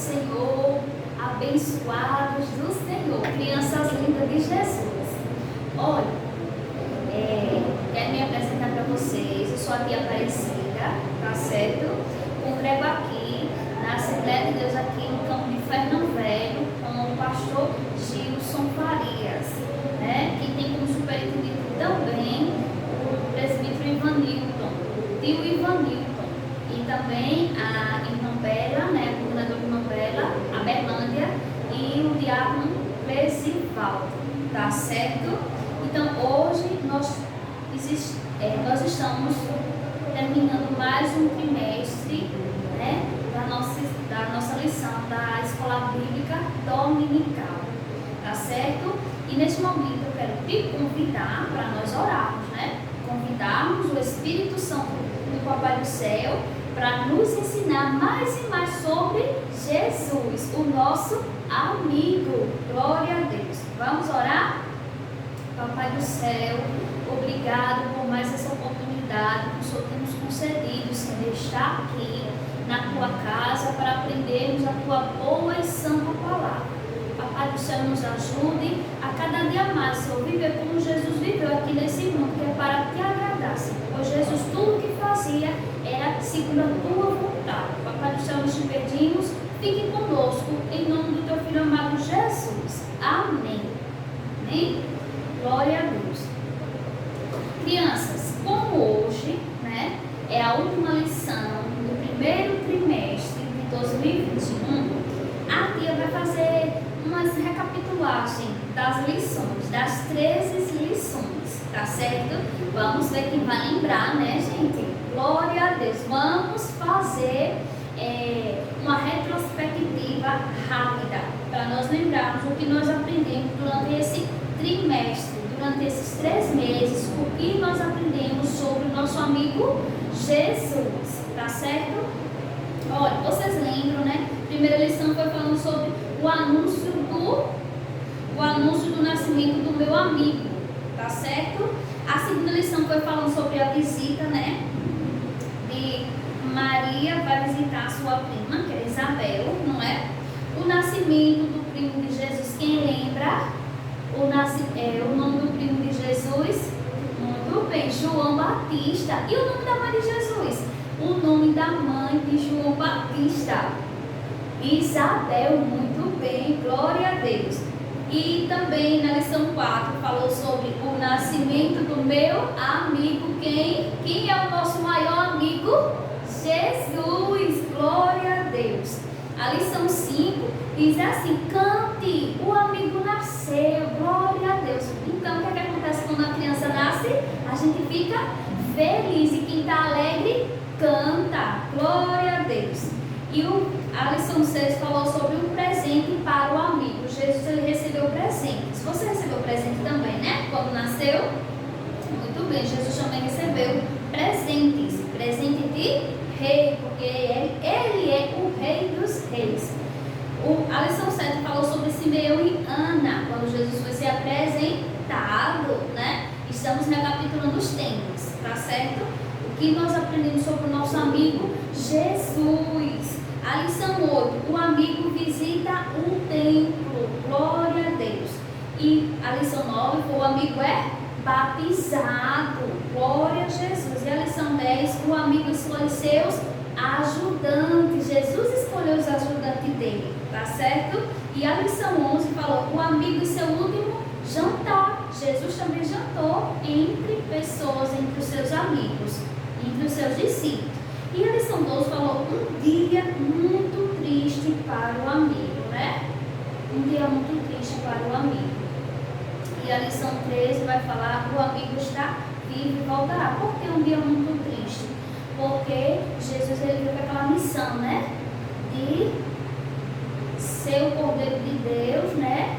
Senhor, abençoados do Senhor, crianças lindas de Jesus. Olha, quero me apresentar para vocês. Eu sou a tia Aparecida, tá certo? Congrego aqui na Assembleia de Deus, aqui no campo de Fernão Velho, com o pastor Gilson Farias, né? Que tem como superintendente também o presbítero Ivanilton, o tio Ivanilton, e também a irmã Bela, né? O coordenador de irmã Bela, a Berlândia, e o diácono Clesivaldo, tá certo? Então hoje nós estamos terminando mais um trimestre, né, da nossa lição da Escola Bíblica Dominical, tá certo? E neste momento eu quero te convidar para nós orarmos, né? Convidarmos o Espírito Santo do Papai do Céu para nos ensinar mais e mais sobre Jesus, o nosso amigo. Glória a Deus. Vamos orar? Papai do Céu, obrigado por mais essa oportunidade que o Senhor tem nos concedido, Senhor, estar aqui na tua casa para aprendermos a tua boa e santa palavra. Papai do Céu, nos ajude a cada dia mais, Senhor, viver como Jesus viveu aqui nesse mundo, que é para te agradar, Senhor. Pois Jesus, tudo o que fazia era segundo a tua vontade. Papai do Céu, nos te pedimos, fique conosco, em nome do teu Filho amado Jesus. Amém. Amém? Glória a Deus. Crianças, como hoje, né, é a última lição do primeiro trimestre de 2021, a tia vai fazer uma recapitulagem das lições, das 13 lições, tá certo? Vamos ver quem vai lembrar, né, gente? Glória a Deus. Vamos fazer uma retrospectiva rápida para nós lembrarmos o que nós aprendemos durante esse trimestre, durante esses 3 meses, o que nós aprendemos sobre o nosso amigo Jesus, tá certo? Olha, vocês lembram, né? Primeira lição foi falando sobre o anúncio do nascimento do meu amigo, tá certo? A segunda lição foi falando sobre a visita, né? De Maria vai visitar a sua prima, que é Isabel, não é? O nascimento do primo de Jesus, quem lembra? O nome do primo de Jesus? Muito bem, João Batista. E o nome da mãe de Jesus? O nome da mãe de João Batista, Isabel. Muito bem, glória a Deus. E também na lição 4 falou sobre o nascimento do meu amigo. Quem é o nosso maior amigo? Jesus, glória a Deus. A lição 5 diz assim: cante, o amigo nasceu, glória a Deus. Então, o que acontece quando a criança nasce? A gente fica feliz, e quem está alegre, canta, glória a Deus. E a lição 6 falou sobre um presente para o amigo. Jesus, ele recebeu presentes. Você recebeu presente também, né? Quando nasceu? Muito bem, Jesus também recebeu presentes. Presente de rei, porque ele é o rei dos reis. A lição 7 falou sobre Simeão e Ana, quando Jesus foi ser apresentado, né? Estamos recapitulando os temas, tá certo? O que nós aprendemos sobre o nosso amigo Jesus. A lição 8, o amigo visita um templo, glória a Deus. E a lição 9 foi: o amigo é batizado, glória a Jesus. E a lição 10, o amigo escolhe seus ajudantes. Jesus escolheu os ajudantes dele, tá certo? E a lição 11 falou: o amigo e seu último jantar. Jesus também jantou entre pessoas, entre os seus amigos, entre os seus discípulos. E a lição 12 falou: um dia muito triste para o amigo, né? Um dia muito triste para o amigo. E a lição 13 vai falar: o amigo está vivo e voltará. Por que um dia muito triste? Porque Jesus, ele veio com aquela missão, né? De ser o Cordeiro de Deus, né?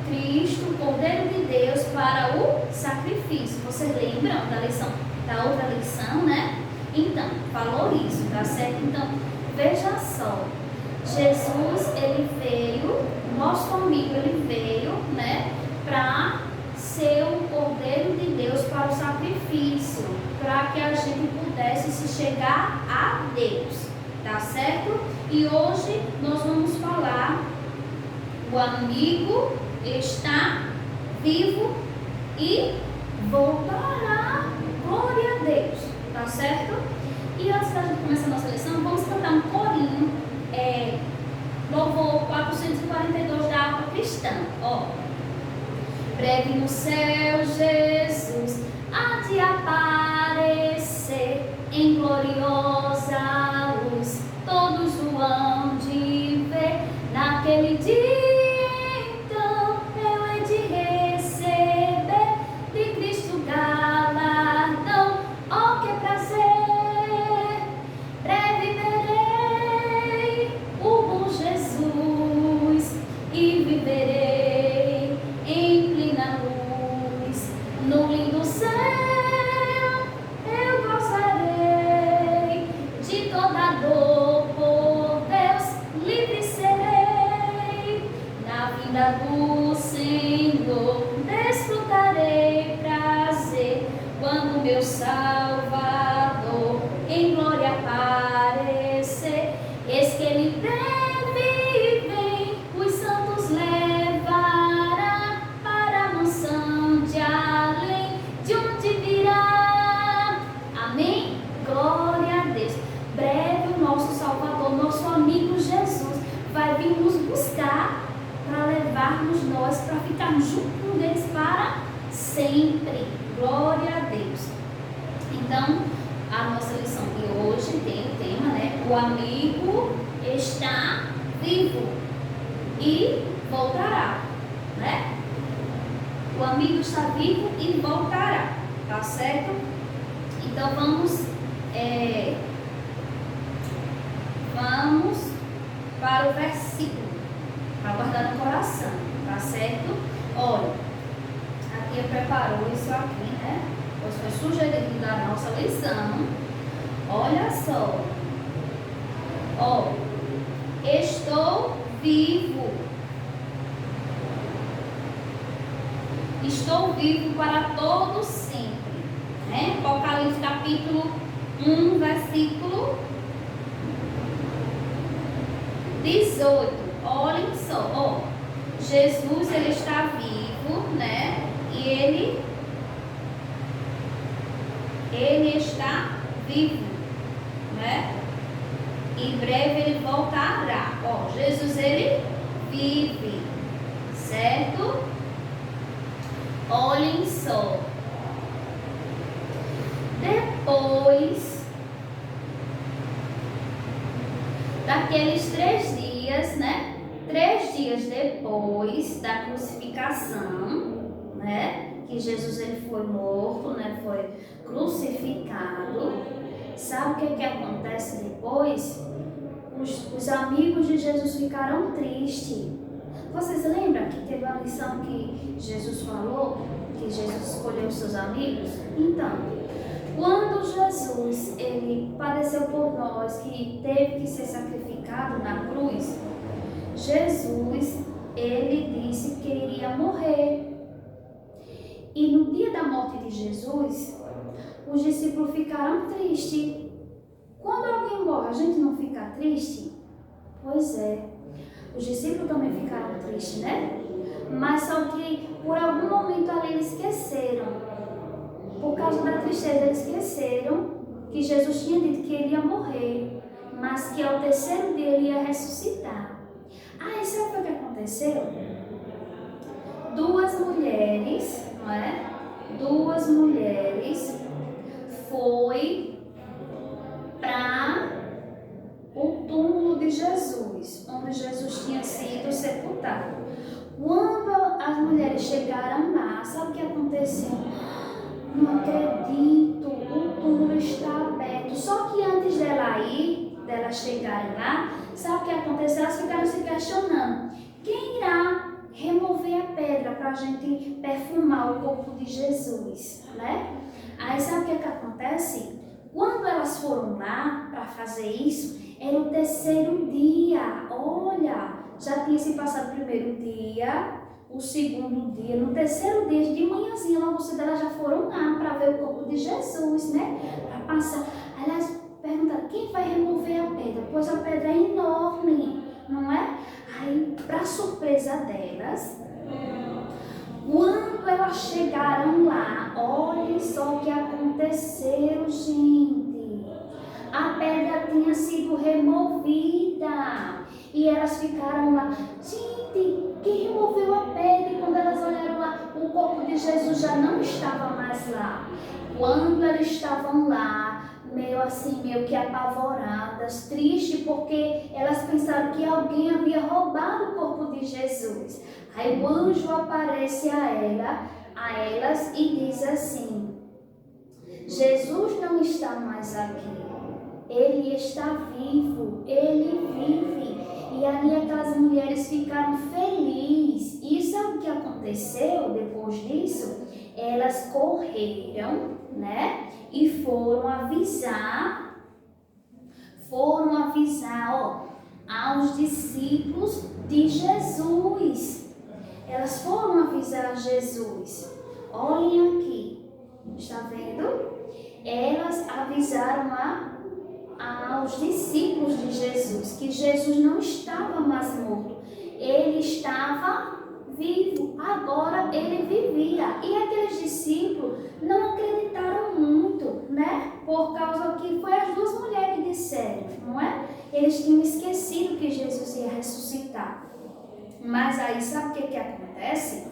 Cristo, o Cordeiro de Deus para o sacrifício. Vocês lembram da outra lição, né? Então, falou isso, tá certo? Então, veja só. Jesus, ele veio, nosso amigo, ele veio, né? Para ser o Cordeiro de Deus para o sacrifício, para que a gente pudesse se chegar a Deus, tá certo? E hoje nós vamos falar O amigo está vivo e voltará. Glória a Deus. Tá certo? E antes da gente começar a nossa lição, vamos cantar um corinho. Louvor 442 da Harpa Cristã. Ó. Breve no céu, Jesus há de aparecer em gloriosa luz. Todos o hão de ver naquele dia. Então eu hei de receber de Cristo galardão. Oh, que prazer! Breve verei o bom Jesus e viverei em plena luz. No lindo céu eu gozarei de toda dor, por Deus livre serei. Na vinda do Senhor desfrutarei prazer, quando meu Salvador em glória aparecer. Eis que ele breve vem, os santos levará para a mansão de além, de onde virá. Amém? Glória a Deus. Breve o nosso Salvador, nosso amigo Jesus, vai vir nos buscar para levarmos nós, para ficarmos junto deles para sempre. Glória a Deus. Então, a nossa lição de hoje tem o tema, né? O amigo está vivo e voltará, né? O amigo está vivo e voltará, tá certo? Então, vamos para o versículo, para guardar no coração, tá certo? Olha, a tia preparou isso aqui, né? Pois foi sugerido da nossa lição. Olha só. Ó, estou vivo. Estou vivo para todo sempre. Né? Apocalipse capítulo 1, versículo 18. Olhem só, ó. Jesus, ele está vivo, né? E ele está vivo, né? Em breve ele voltará. Ó, Jesus, ele vive, certo? Olhem só. Depois daqueles 3 dias, né? 3 dias depois da crucificação, né? Que Jesus ele foi morto, né? Foi crucificado. Sabe o que acontece depois? Os amigos de Jesus ficaram tristes. Vocês lembram que teve uma lição que Jesus falou? Que Jesus escolheu os seus amigos? Então, quando Jesus ele padeceu por nós, que teve que ser sacrificado na cruz, Jesus ele disse que iria morrer. E no dia da morte de Jesus, os discípulos ficaram tristes. Quando alguém morre, a gente não fica triste? Pois é, os discípulos também ficaram tristes, né? Mas só que por algum momento ali eles esqueceram. Por causa da tristeza, eles esqueceram que Jesus tinha dito que ele ia morrer, mas que ao 3º dia ele ia ressuscitar. Ah, e sabe o que aconteceu? 2 mulheres, não é? 2 mulheres foi para o túmulo de Jesus, onde Jesus tinha sido sepultado. Quando as mulheres chegaram lá, sabe o que aconteceu? Não acredito, o túmulo está aberto. Só que antes delas chegarem lá, sabe o que aconteceu? Elas ficaram se questionando: quem irá remover a pedra para a gente perfumar o corpo de Jesus, né? Aí sabe o que acontece? Quando elas foram lá para fazer isso, era o 3º dia. Olha, já tinha se passado o 1º dia, o 2º dia, no 3º dia de manhãzinha, logo cedo elas já foram lá para ver o corpo de Jesus, né? Para passar. Aí elas perguntaram: quem vai remover a pedra? Pois a pedra é enorme, não é? Aí, para surpresa surpresa delas. Quando elas chegaram lá, olhem só o que aconteceu, gente. A pedra tinha sido removida e elas ficaram lá. Gente, quem removeu a pedra? E quando elas olharam lá, o corpo de Jesus já não estava mais lá. Quando elas estavam lá, meio que apavoradas, tristes, porque elas pensaram que alguém havia roubado o corpo de Jesus. Aí o anjo aparece a elas e diz assim: Jesus não está mais aqui, ele está vivo, ele vive. E ali aquelas mulheres ficaram felizes. E sabe o que aconteceu depois disso? Elas correram, né? E foram avisar, aos discípulos de Jesus. Elas foram avisar Jesus. Olhem aqui, está vendo? Elas avisaram aos discípulos de Jesus que Jesus não estava mais morto, ele estava vivo, agora ele vivia. E aqueles discípulos não acreditaram muito, né? Por causa que foi as duas mulheres que disseram, não é? Eles tinham esquecido que Jesus ia ressuscitar. Mas aí sabe o que acontece?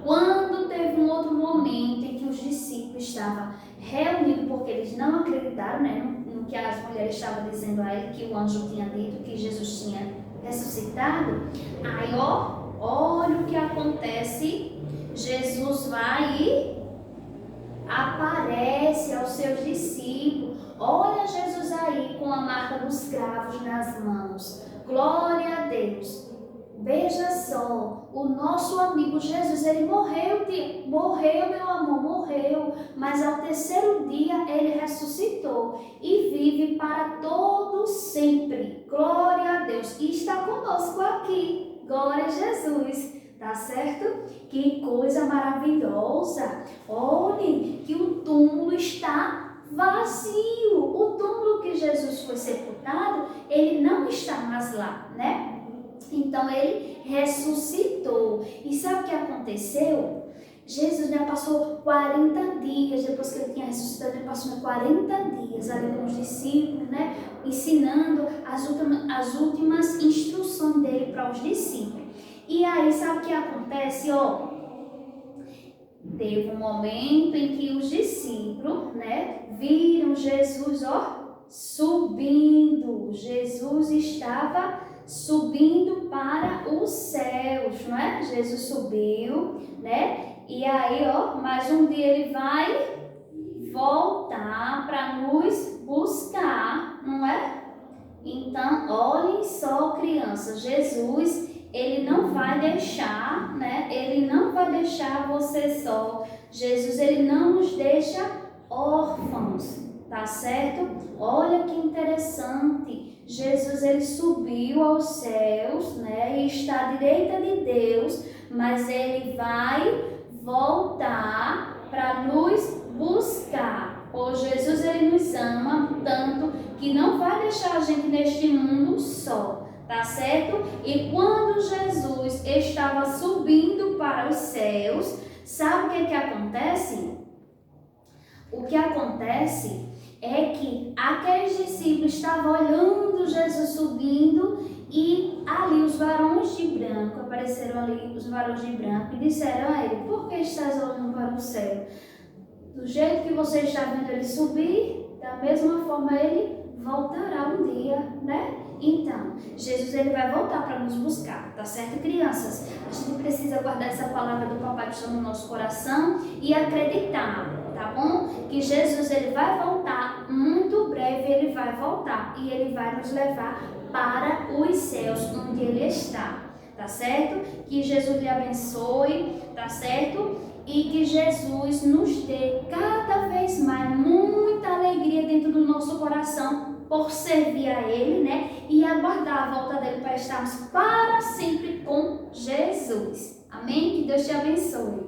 Quando teve um outro momento em que os discípulos estavam reunidos, porque eles não acreditaram, né, no que as mulheres estavam dizendo a ele, que o anjo tinha dito que Jesus tinha ressuscitado. Aí, olha o que acontece. Jesus vai e aparece aos seus discípulos. Olha Jesus aí com a marca dos cravos nas mãos. Glória a Deus. Veja só, o nosso amigo Jesus, ele morreu, meu amor, morreu, mas ao terceiro dia ele ressuscitou e vive para todo sempre. Glória a Deus. E está conosco aqui. Glória a Jesus. Tá certo? Que coisa maravilhosa. Olhem que o túmulo está vazio. O túmulo que Jesus foi sepultado, ele não está mais lá, né? Então ele ressuscitou. E sabe o que aconteceu? Jesus já passou 40 dias, depois que ele tinha ressuscitado, ele passou 40 dias ali com os discípulos, né? Ensinando as últimas instruções dele para os discípulos. E aí, sabe o que acontece? Teve um momento em que os discípulos, né, viram Jesus, subindo. Jesus estava subindo para os céus, não é? Jesus subiu, né? E aí, mais um dia ele vai voltar para nos buscar, não é? Então, olhem só, crianças, Jesus, ele não vai deixar, né? Ele não vai deixar você só. Jesus, ele não nos deixa órfãos, tá certo? Olha que interessante. Jesus, ele subiu aos céus, né? E está à direita de Deus, mas ele vai voltar para nos buscar. Pois Jesus, ele nos ama tanto que não vai deixar a gente neste mundo só, tá certo? E quando Jesus estava subindo para os céus, sabe o que acontece? O que acontece é que aqueles discípulos estavam olhando Jesus subindo e ali os varões de branco, apareceram ali os varões de branco e disseram a ele: por que estás olhando para o céu? Do jeito que você está vendo ele subir, da mesma forma ele voltará um dia, né? Então, Jesus, ele vai voltar para nos buscar, tá certo, crianças? A gente precisa guardar essa palavra do Papai do Céu no nosso coração e acreditar, tá bom? Que Jesus, ele vai voltar, muito breve ele vai voltar e ele vai nos levar para os céus, onde ele está, tá certo? Que Jesus lhe abençoe, tá certo? E que Jesus nos dê cada vez mais muita alegria dentro do nosso coração por servir a Ele, né? E aguardar a volta dele para estarmos para sempre com Jesus. Amém? Que Deus te abençoe.